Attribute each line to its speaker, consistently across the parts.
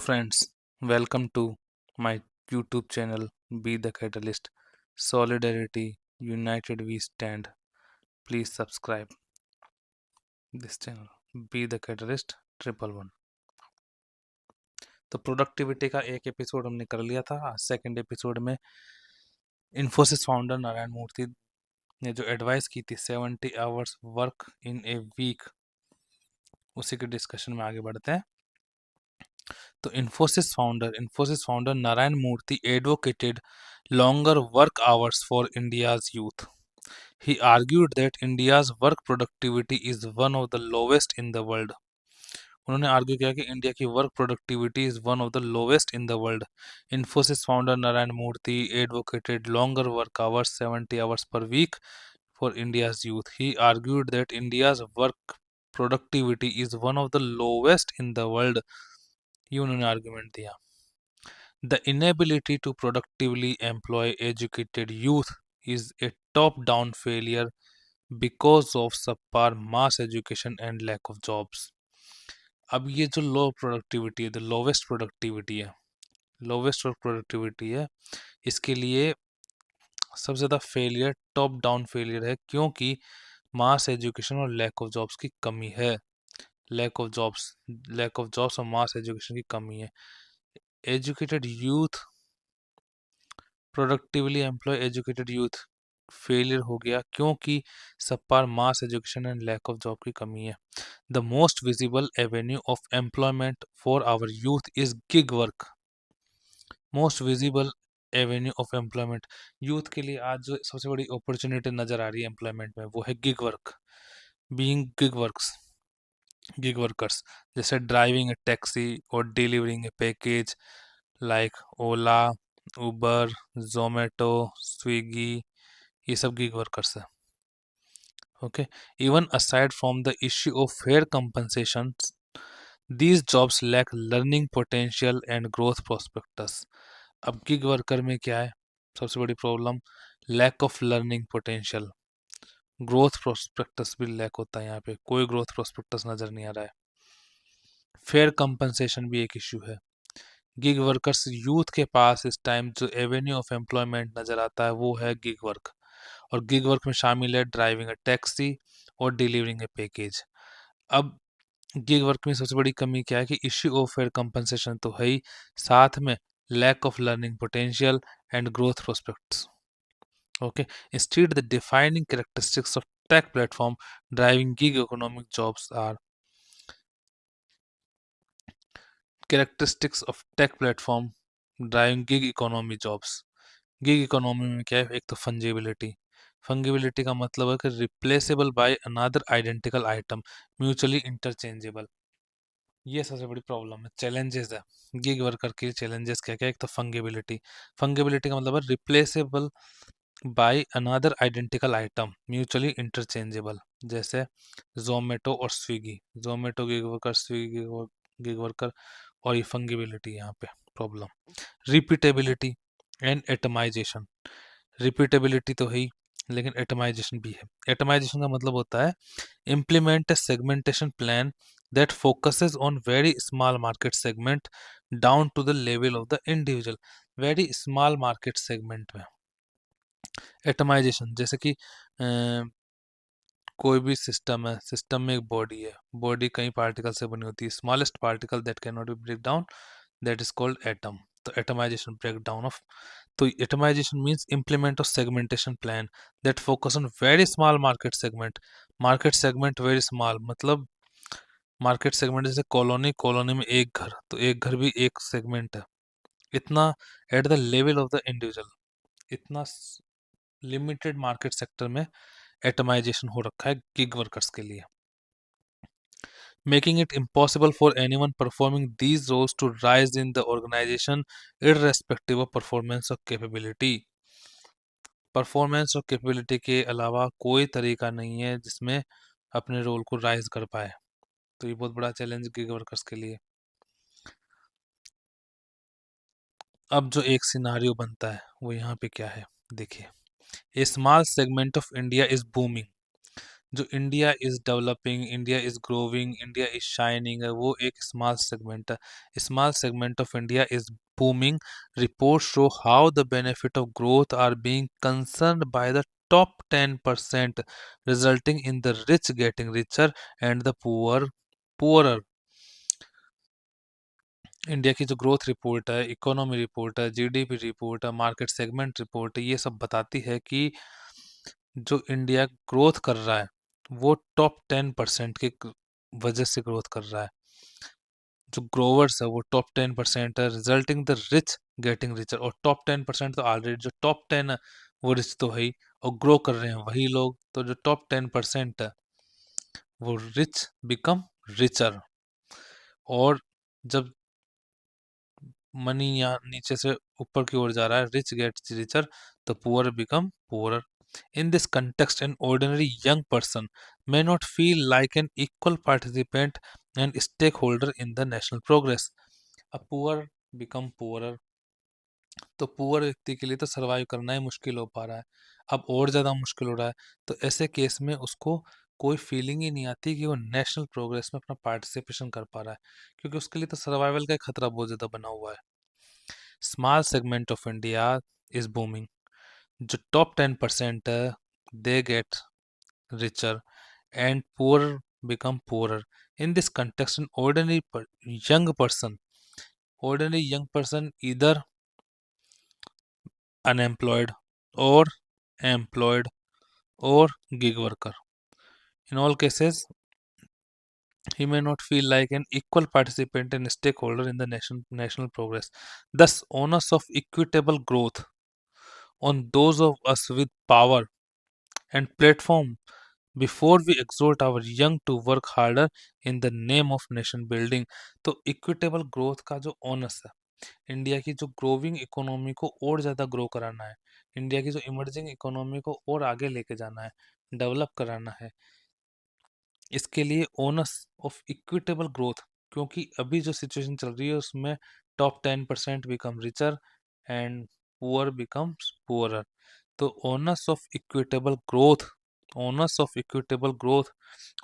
Speaker 1: Friends, welcome to my YouTube channel Be the Catalyst. Solidarity, United We Stand. Please subscribe this channel. Be the Catalyst 111. तो productivity का एक episode हमने कर लिया था। आज सेकंड एपिसोड में इन्फोसिस फाउंडर नारायण मूर्ति ने जो एडवाइस की थी 70 hours work in a week, उसी के डिस्कशन में आगे बढ़ते हैं। तो Infosys founder Narayana Murthy advocated longer work hours for India's youth. He argued that India's work productivity is one of the lowest in the world. उन्होंने आर्ग्यू किया कि इंडिया की work productivity is one of the lowest in the world. Infosys founder Narayana Murthy advocated longer work hours 70 hours per week for India's youth. He argued that India's work productivity is one of the lowest in the world. ये उन्होंने argument दिया. The inability to productively employ educated youth is a top-down failure because of subpar mass education and lack of jobs. अब ये जो लो productivity है, lowest productivity है, इसके लिए सबसे ज़्यादा फेलियर टॉप डाउन फेलियर है, क्योंकि मास एजुकेशन और लैक ऑफ जॉब्स की कमी है. लैक ऑफ जॉब्स और मास एजुकेशन की कमी है. Educated youth, productively employ educated youth failure हो गया क्योंकि subpar mass education and lack of job की कमी है. The most visible avenue of employment for our youth is gig work. Most visible avenue of employment youth के लिए आज जो सबसे बड़ी अपॉर्चुनिटी नजर आ रही है एम्प्लॉयमेंट में, वो है gig work. Being gig workers, जैसे ड्राइविंग ए टैक्सी और delivering a package like Ola, Uber, Zomato, Swiggy, ये सब गिग वर्कर्स है. Okay. Even aside from the issue of fair compensation, these jobs lack learning potential and growth prospects. अब gig worker में क्या है सबसे बड़ी problem? Lack of learning potential. Growth prospects भी लैक होता है, यहाँ पे कोई ग्रोथ प्रोस्पेक्टस नजर नहीं आ रहा है. फेयर कंपनसेशन भी एक इश्यू है. गिग वर्कर्स यूथ के पास इस टाइम जो एवेन्यू ऑफ एम्प्लॉयमेंट नजर आता है वो है गिग वर्क. और गिग वर्क में शामिल है ड्राइविंग अ टैक्सी और डिलीवरिंग ए पैकेज. अब गिग वर्क में सबसे बड़ी कमी क्या है कि इश्यू ऑफ फेयर कंपनसेशन तो है ही, साथ में lack of learning potential and growth prospects. Okay. Instead the defining characteristics of tech platform driving gig economic jobs are. Characteristics of tech platform driving gig economy jobs. Gig economy में क्या है? एक तो फंजिबिलिटी. फंगिबिलिटी का मतलब है कि replaceable by another identical item, mutually interchangeable. ये सबसे बड़ी प्रॉब्लम है, चैलेंजेस है. गिग वर्कर के चैलेंजेस क्या क्या? एक तो फंगिबिलिटी. फंगिबिलिटी का मतलब है replaceable by another identical item, mutually interchangeable. जैसे जोमेटो और Swiggy. Zomato gig worker, Swiggy gig worker, और ये फंगिबिलिटी यहाँ पे problem. Repeatability and atomization. Repeatability तो है ही, लेकिन एटमाइजेशन भी है. एटमाइजेशन का मतलब होता है implement a segmentation plan that focuses on very small market segment down to the level of the individual. very small market segment में एटमाइजेशन, जैसे कि कोई भी सिस्टम है, सिस्टम में एक बॉडी है, बॉडी कई पार्टिकल से बनी होती है. Smallest particle that can not be break down, that is called atom. तो एटमाइजेशन ब्रेक डाउन ऑफ. तो atomization means implement of segmentation plan that focus on very small market segment. Market segment very small मतलब market segment जैसे colony, colony में एक घर, तो एक घर भी एक सेगमेंट है. इतना at the level of the individual, इतना लिमिटेड मार्केट सेक्टर में एटमाइजेशन हो रखा है गिग वर्कर्स के लिए, making it impossible for anyone performing these roles to rise in the organization irrespective of performance or capability. Performance और capability के अलावा कोई तरीका नहीं है जिसमें अपने रोल को राइज कर पाए. तो ये बहुत बड़ा चैलेंज गिग वर्कर्स के लिए. अब जो एक सिनारियो बनता है वो यहाँ पे क्या है, देखिए. A small segment of India is booming. जो India is developing, India is growing, India is shining है, वो एक स्मॉल सेगमेंट है। Small segment of India is booming. Reports show how the benefit of growth are being concerned by the top 10%, resulting in the rich getting richer and the poor poorer. India की जो growth report है, economy report है, GDP report है, market segment report है, ये सब बताती है कि जो इंडिया ग्रोथ कर रहा है वो टॉप 10% की वजह से ग्रोथ कर रहा है। जो ग्रोवर्स है वो टॉप 10% है, resulting the rich getting richer. और टॉप 10% तो ऑलरेडी जो टॉप 10 है वो रिच तो है ही, और ग्रो कर रहे हैं वही लोग। तो जो टॉप 10% है वो रिच बिकम रिचर। और जब मनी यहाँ नीचे से ऊपर की ओर जा रहा है, रिच गेट्स रिचर, तो poor become poorer. In this context, an ordinary young person may not feel like an equal participant and stakeholder in the national progress. A poor become poorer, तो पुअर व्यक्ति के लिए तो survive करना ही मुश्किल हो पा रहा है, अब और ज़्यादा मुश्किल हो रहा है। तो ऐसे केस में उसको कोई फीलिंग ही नहीं आती कि वो नेशनल प्रोग्रेस में अपना पार्टिसिपेशन कर पा रहा है, क्योंकि उसके लिए तो सर्वाइवल का एक खतरा बहुत ज़्यादा बना हुआ है। Small segment of India is booming. जो टॉप 10% है they get richer and poorer become poorer. In this context, an young person, ordinary young person either unemployed or employed or gig worker. In all cases, he may not feel like an equal participant and stakeholder in the national progress. Thus, onus of equitable growth on those of us with power and platform before we exhort our young to work harder in the name of nation building. तो equitable growth का जो onus है, India की जो growing economy को और ज़्यादा grow कराना है, इंडिया की जो इमर्जिंग इकोनॉमी को और आगे लेके जाना है, डेवलप कराना है, इसके लिए ओनस ऑफ इक्विटेबल ग्रोथ, क्योंकि अभी जो सिचुएशन चल रही है उसमें top 10% become richer and poor becomes poorer. तो onus of equitable growth, onus of equitable growth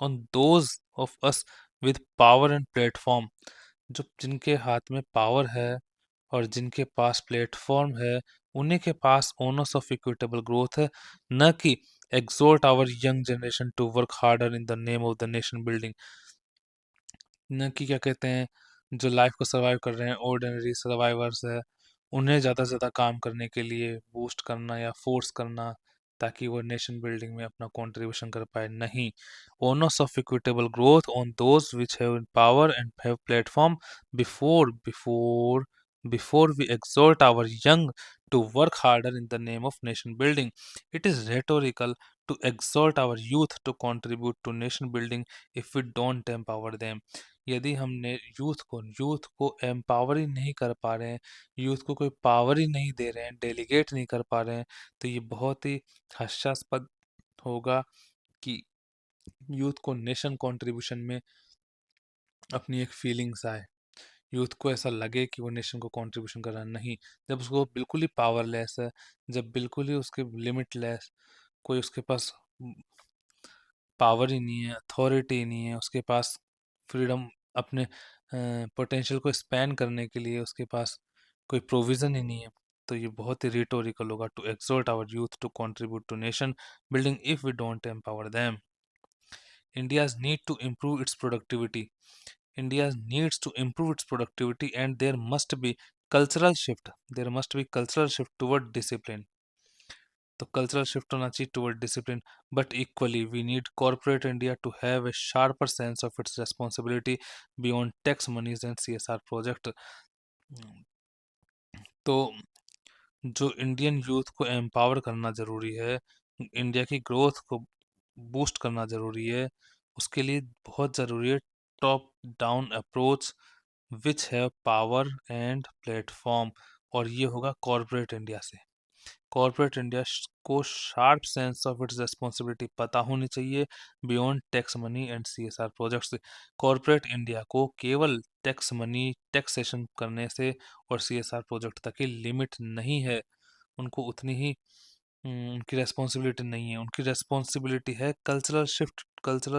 Speaker 1: on those of us with power and platform, जो जिनके हाथ में पावर है और जिनके पास प्लेटफॉर्म है, उन्हीं के पास onus of equitable growth है, न कि exhort our young generation to work harder in the name of the nation building। न कि क्या कहते हैं, जो लाइफ को सर्वाइव कर रहे हैं, ऑर्डिनरी सर्वाइवर्स है, उन्हें ज़्यादा से ज़्यादा काम करने के लिए बूस्ट करना या फोर्स करना, ताकि वो नेशन बिल्डिंग में अपना कंट्रीब्यूशन कर पाए। नहीं, owners of equitable growth on those which have power and have platform before before before we exhort our young to work harder in the name of nation building. It is rhetorical to exhort our youth to contribute to nation building if we don't empower them. यदि हमने youth को empower ही नहीं कर पा रहे हैं, youth को कोई पावर ही नहीं दे रहे हैं, डेलीगेट नहीं कर पा रहे हैं, तो ये बहुत ही हास्यास्पद होगा कि यूथ को नेशन कंट्रीब्यूशन में अपनी एक फीलिंग्स आए, यूथ को ऐसा लगे कि वो नेशन को कंट्रीब्यूशन कर रहा है। नहीं, जब उसको बिल्कुल ही पावरलेस है, जब बिल्कुल ही उसके लिमिटलेस, कोई उसके पास पावर ही नहीं है, अथॉरिटी ही नहीं है, उसके पास फ्रीडम अपने पोटेंशियल को स्पैन करने के लिए उसके पास कोई प्रोविज़न ही नहीं है, तो ये बहुत ही रिटोरिकल होगा to exhort our youth to contribute to nation building if we don't empower them. India's need to improve its productivity. India needs to improve its productivity, and there must be cultural shift. There must be cultural shift toward discipline. तो cultural shift होना चाहिए toward discipline, but equally we need corporate India to have a sharper sense of its responsibility beyond tax monies and CSR project. तो जो Indian youth को empower करना ज़रूरी है, India की ग्रोथ को बूस्ट करना ज़रूरी है, उसके लिए बहुत ज़रूरी है top down approach which have power and platform, और ये होगा कॉर्पोरेट इंडिया से। कॉर्पोरेट इंडिया को sharp sense of it's responsibility पता होनी चाहिए beyond tax money and CSR projects. Corporate India को केवल टैक्स मनी टैक्सेशन करने से और सीएसआर प्रोजेक्ट तक ही लिमिट नहीं है, उनको उतनी ही उनकी रिस्पॉन्सिबिलिटी नहीं है, उनकी रिस्पॉन्सिबिलिटी है कल्चरल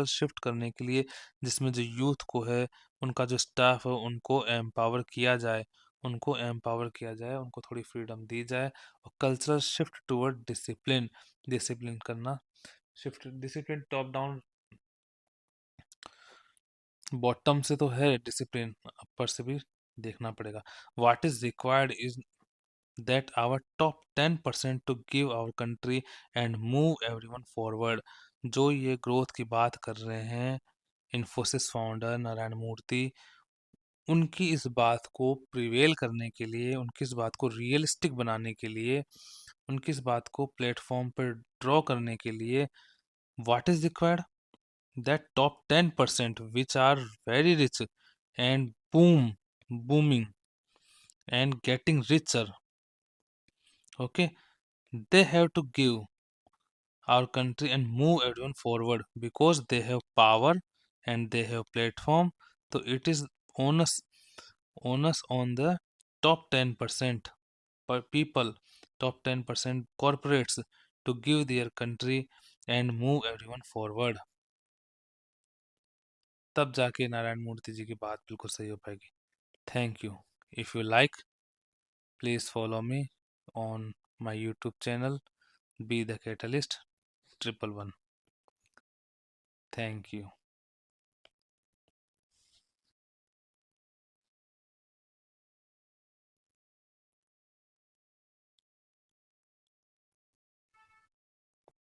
Speaker 1: शिफ्ट करने के लिए, जिसमें जो यूथ को है, उनका जो स्टाफ है, उनको एम्पावर किया जाए, उनको थोड़ी फ्रीडम दी जाए, और cultural shift toward discipline, discipline करना, shift discipline top down, bottom से तो है डिसिप्लिन, अपर से भी देखना पड़ेगा। What is required is that our top 10% to give our country and move everyone forward। जो ये ग्रोथ की बात कर रहे हैं इन्फोसिस फाउंडर नारायण मूर्ति, उनकी इस बात को प्रिवेल करने के लिए, उनकी इस बात को रियलिस्टिक बनाने के लिए, उनकी इस बात को प्लेटफॉर्म पर ड्रॉ करने के लिए, what is required, that top 10% which are very rich and booming and getting richer, okay, they have to give our country and move everyone forward because they have power and they have platform. So it is onus onus on the top 10% per people, top 10% corporates to give their country and move everyone forward। तब जाके नारायण मूर्ति जी की बात बिल्कुल सही हो पाएगी। Thank you. If you like, please follow me on my YouTube channel, Be the Catalyst 111। Thank you।